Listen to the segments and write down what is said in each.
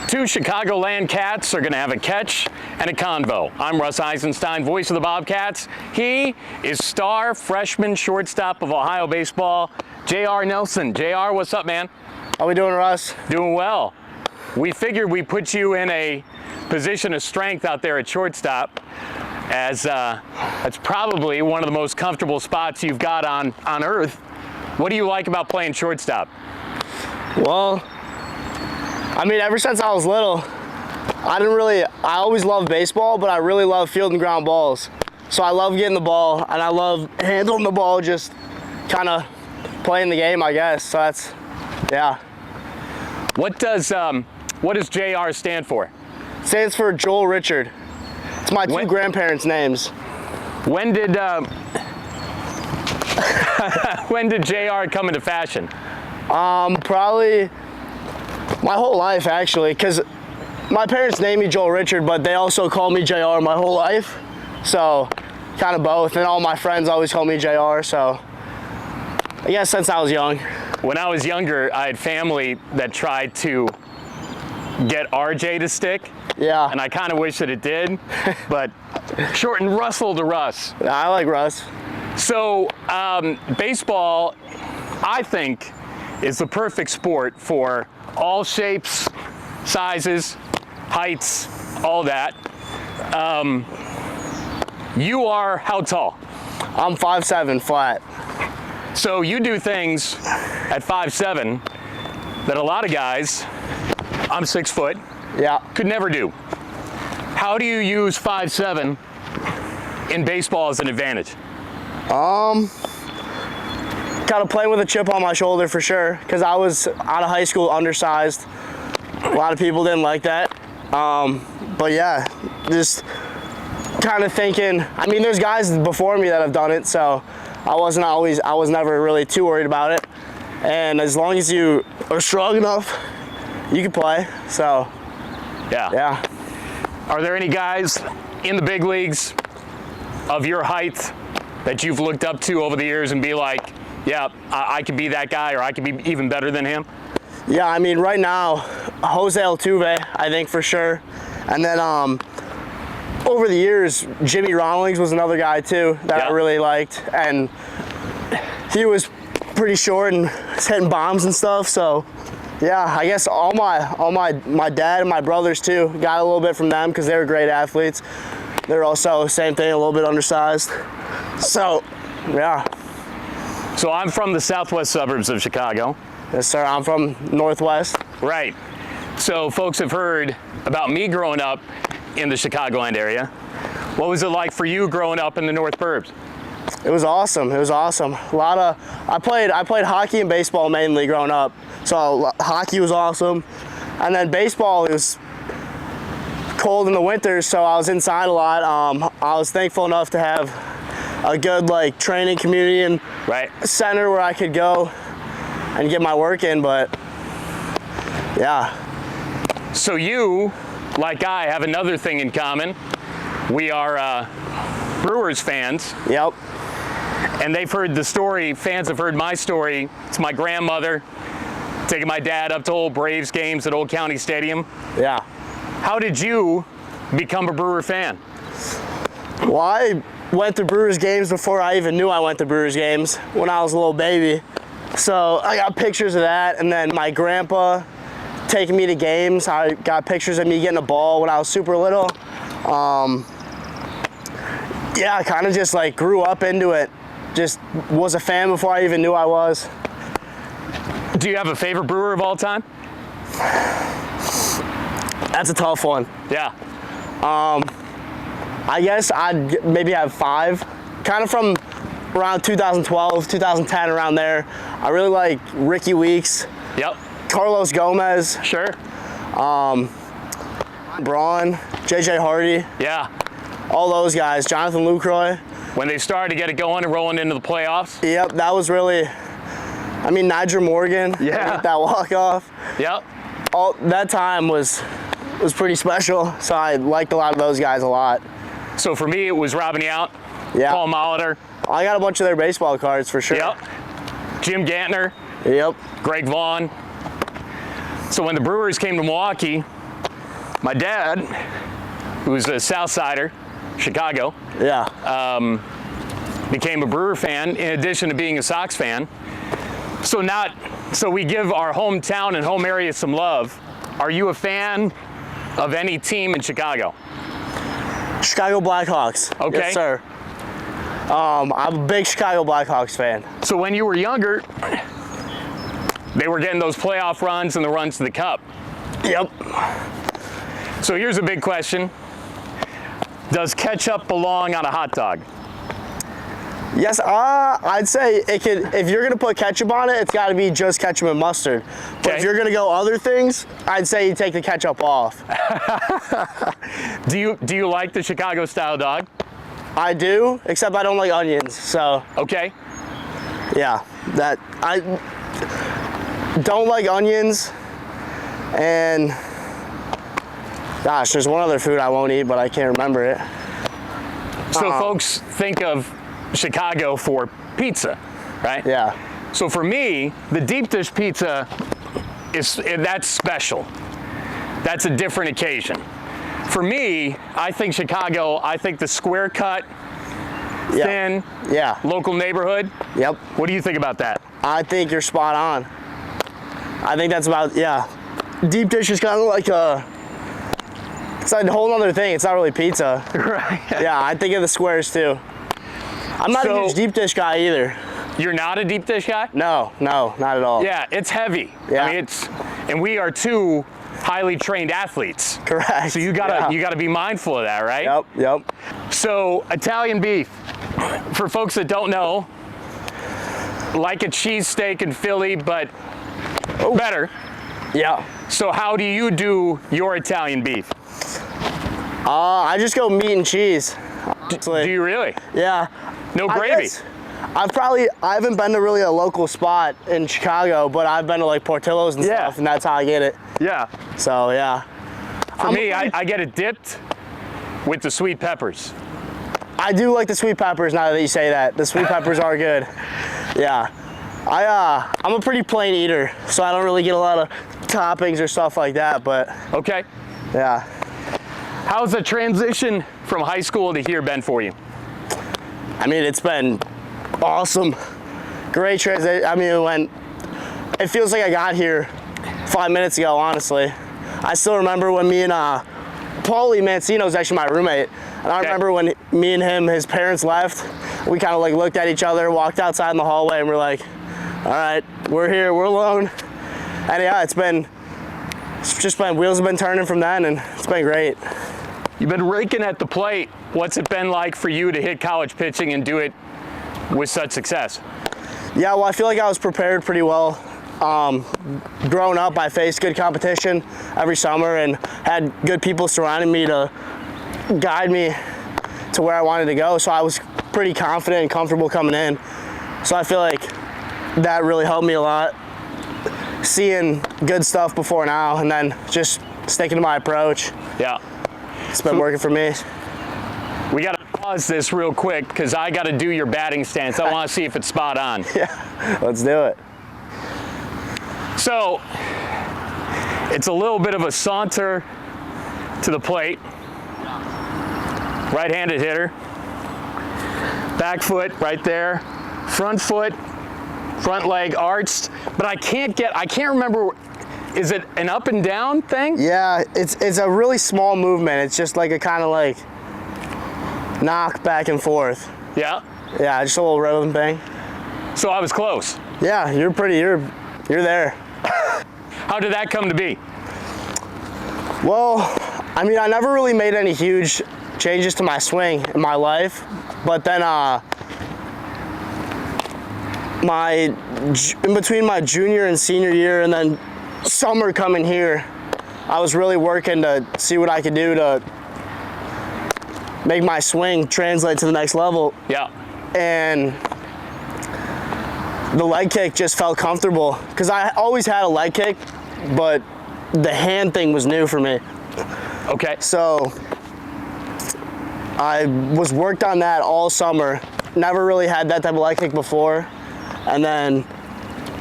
Two Chicagoland Cats are going to have a catch and a convo. I'm Russ Eisenstein, voice of the Bobcats. He is star freshman shortstop of Ohio baseball, J.R. Nelson. J.R., what's up, man? How we doing, Russ? Doing well. We figured we'd put you in a position of strength out there at shortstop, as that's probably one of the most comfortable spots you've got on earth. What do you like about playing shortstop? Well, I mean, ever since I was little, I always loved baseball, but I really love field and ground balls. So I love getting the ball, and I love handling the ball, just kind of playing the game, I guess. So that's, yeah. What does JR stand for? It stands for Joel Richard. It's my two grandparents' names. When did when did JR come into fashion? Probably my whole life, actually, because my parents named me Joel Richard, but they also called me JR my whole life. So kind of both, and all my friends always call me JR, so I guess since I was young. When I was younger, I had family that tried to get RJ to stick. Yeah. And I kind of wish that it did, but shorten Russell to Russ. I like Russ. So baseball, I think, is the perfect sport for all shapes, sizes, heights, all that. You are how tall? I'm 5'7", flat. So you do things at 5'7" that a lot of guys, I'm 6 foot, yeah, could never do. How do you use 5'7" in baseball as an advantage? Kind of playing with a chip on my shoulder for sure, because I was out of high school undersized. A lot of people didn't like that. But yeah, just kind of thinking, I mean, there's guys before me that have done it, so I was never really too worried about it. And as long as you are strong enough, you can play, so yeah. Are there any guys in the big leagues of your height that you've looked up to over the years and be like, yeah, I could be that guy, or I could be even better than him? Yeah, I mean, right now, Jose Altuve, I think for sure. And then over the years, Jimmy Rawlings was another guy too that I really liked. And he was pretty short and was hitting bombs and stuff, so yeah, I guess all my dad and my brothers too got a little bit from them because they were great athletes. They're also same thing, a little bit undersized. So yeah. So I'm from the southwest suburbs of Chicago. Yes, sir. I'm from Northwest. Right. So folks have heard about me growing up in the Chicagoland area. What was it like for you growing up in the North Burbs? It was awesome. It was awesome. I played hockey and baseball mainly growing up. So hockey was awesome, and then baseball, it was cold in the winters, so I was inside a lot. I was thankful enough to have a good training community and center where I could go and get my work in. But yeah. So you, like I, have another thing in common. We are Brewers fans. Yep. And they've heard the story, fans have heard my story. It's my grandmother taking my dad up to old Braves games at Old County Stadium. Yeah. How did you become a Brewer fan? Well, I went to Brewers games before I even knew I went to Brewers games when I was a little baby. So I got pictures of that, and then my grandpa taking me to games. I got pictures of me getting a ball when I was super little. Yeah, I kind of just grew up into it. Just was a fan before I even knew I was. Do you have a favorite Brewer of all time? That's a tough one. Yeah. I guess I'd maybe have 5. Kind of from around 2012, 2010, around there. I really like Ricky Weeks. Yep. Carlos Gomez. Sure. Braun, JJ Hardy. Yeah. All those guys. Jonathan Lucroy. When they started to get it going and rolling into the playoffs. Yep, that was really, I mean, Nigel Morgan. Yeah. That walk-off. Yep. All that time was pretty special, so I liked a lot of those guys a lot. So for me, it was Robin Yount, Paul Molitor. I got a bunch of their baseball cards for sure. Yep. Jim Gantner. Yep. Greg Vaughn. So when the Brewers came to Milwaukee, My dad, who's a South Sider, Chicago, Yeah. became a Brewer fan in addition to being a Sox fan. So we give our hometown and home area some love. Are you a fan of any team in Chicago? Chicago Blackhawks. Okay. Yes, sir. I'm a big Chicago Blackhawks fan. So when you were younger, they were getting those playoff runs and the runs to the Cup. Yep. So here's a big question. Does ketchup belong on a hot dog? Yes, I'd say it could. If you're gonna put ketchup on it, it's got to be just ketchup and mustard. But Okay. if you're gonna go other things, I'd say you take the ketchup off. Do you like the Chicago style dog? I do, except I don't like onions. So Okay. yeah, that I don't like onions. And gosh, there's one other food I won't eat, but I can't remember it. So folks think of Chicago for pizza, right? Yeah. So for me, the deep dish pizza that's special. That's a different occasion. For me, I think Chicago, I think the square cut, Yeah. thin, Yeah. local neighborhood. Yep. What do you think about that? I think you're spot on. I think that's about, yeah. Deep dish is kind of like it's a whole other thing. It's not really pizza. Right. Yeah, I think of the squares too. I'm not a huge deep dish guy either. You're not a deep dish guy? No, not at all. Yeah, it's heavy. Yeah. I mean, and we are two highly trained athletes. Correct. So you gotta be mindful of that, right? Yep. So Italian beef, for folks that don't know, like a cheesesteak in Philly, but better. Yeah. So how do you do your Italian beef? I just go meat and cheese. Do you really? Yeah. No I gravy? guess I haven't been to really a local spot in Chicago, but I've been to like Portillo's and Yeah. stuff, and that's how I get it. Yeah. So yeah. For me, I get it dipped with the sweet peppers. I do like the sweet peppers now that you say that. The sweet peppers are good. Yeah. I'm a pretty plain eater, so I don't really get a lot of toppings or stuff like that, but Okay. yeah. How's the transition from high school to here been for you? I mean, it's been awesome. Great transition. I mean, it feels like I got here 5 minutes ago, honestly. I still remember when me and Paulie Mancino was actually my roommate. And I remember when me and him, his parents left, we kind of like looked at each other, walked outside in the hallway, and we're like, all right, we're here, we're alone. And yeah, it's just been, wheels have been turning from then, and it's been great. You've been raking at the plate. What's it been like for you to hit college pitching and do it with such success? Yeah, well, I feel like I was prepared pretty well. Growing up, I faced good competition every summer and had good people surrounding me to guide me to where I wanted to go. So I was pretty confident and comfortable coming in. So I feel like that really helped me a lot. Seeing good stuff before now and then just sticking to my approach. Yeah. It's been working for me. We got to pause this real quick because I got to do your batting stance. I want to see if it's spot on. Yeah, let's do it. So, it's a little bit of a saunter to the plate. Right-handed hitter. Back foot right there. Front foot, front leg arched. But I can't remember, is it an up and down thing? Yeah, it's a really small movement. It's just like a kind of like knock back and forth. Yeah. Yeah, just a little rhythm thing. So I was close. Yeah, you're there. How did that come to be? Well, I mean, I never really made any huge changes to my swing in my life, but then in between my junior and senior year and then summer coming here, I was really working to see what I could do to make my swing translate to the next level. Yeah. And the leg kick just felt comfortable because I always had a leg kick, but the hand thing was new for me. Okay. So I was worked on that all summer. Never really had that type of leg kick before. And then,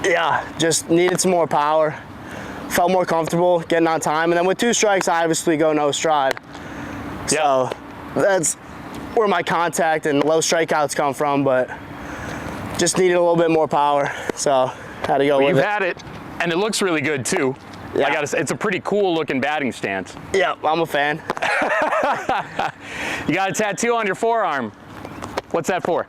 yeah, just needed some more power. felt more comfortable getting on time. And then with 2 strikes, I obviously go no stride. So that's where my contact and low strikeouts come from, but just needed a little bit more power. So had to go with it. You've had it, and it looks really good too. Yeah. I gotta say, it's a pretty cool looking batting stance. Yeah, I'm a fan. You got a tattoo on your forearm. What's that for?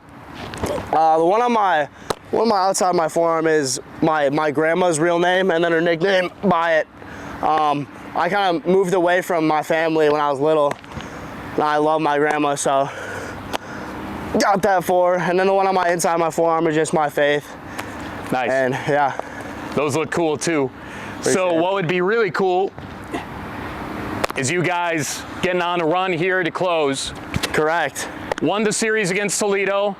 The one on my outside of my forearm is my grandma's real name, and then her nickname by it. I kind of moved away from my family when I was little, and I love my grandma, so got that for her. And then the one on my inside of my forearm is just my faith. Nice. And yeah. Those look cool too. So what would be really cool is you guys getting on a run here to close. Correct. Won the series against Toledo.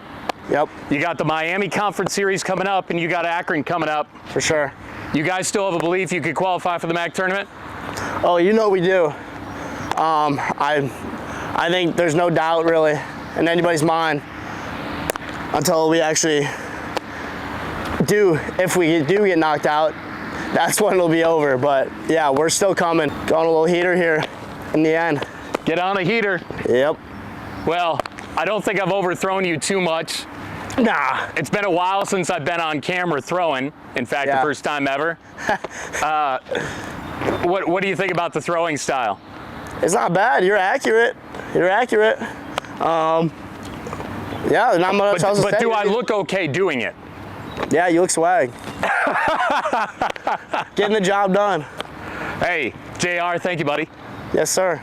Yep. You got the Miami Conference Series coming up, and you got Akron coming up. For sure. You guys still have a belief you could qualify for the MAC tournament? Oh, you know we do. I think there's no doubt really in anybody's mind until we actually if we do get knocked out, that's when it'll be over. But yeah, we're still coming. Going a little heater here in the end. Get on a heater. Yep. Well, I don't think I've overthrown you too much. Nah. It's been a while since I've been on camera throwing. In fact, the first time ever. What do you think about the throwing style? It's not bad. You're accurate. You're accurate. Yeah, not much else to say. But do I look okay doing it? Yeah, you look swag. Getting the job done. Hey, JR, thank you, buddy. Yes, sir.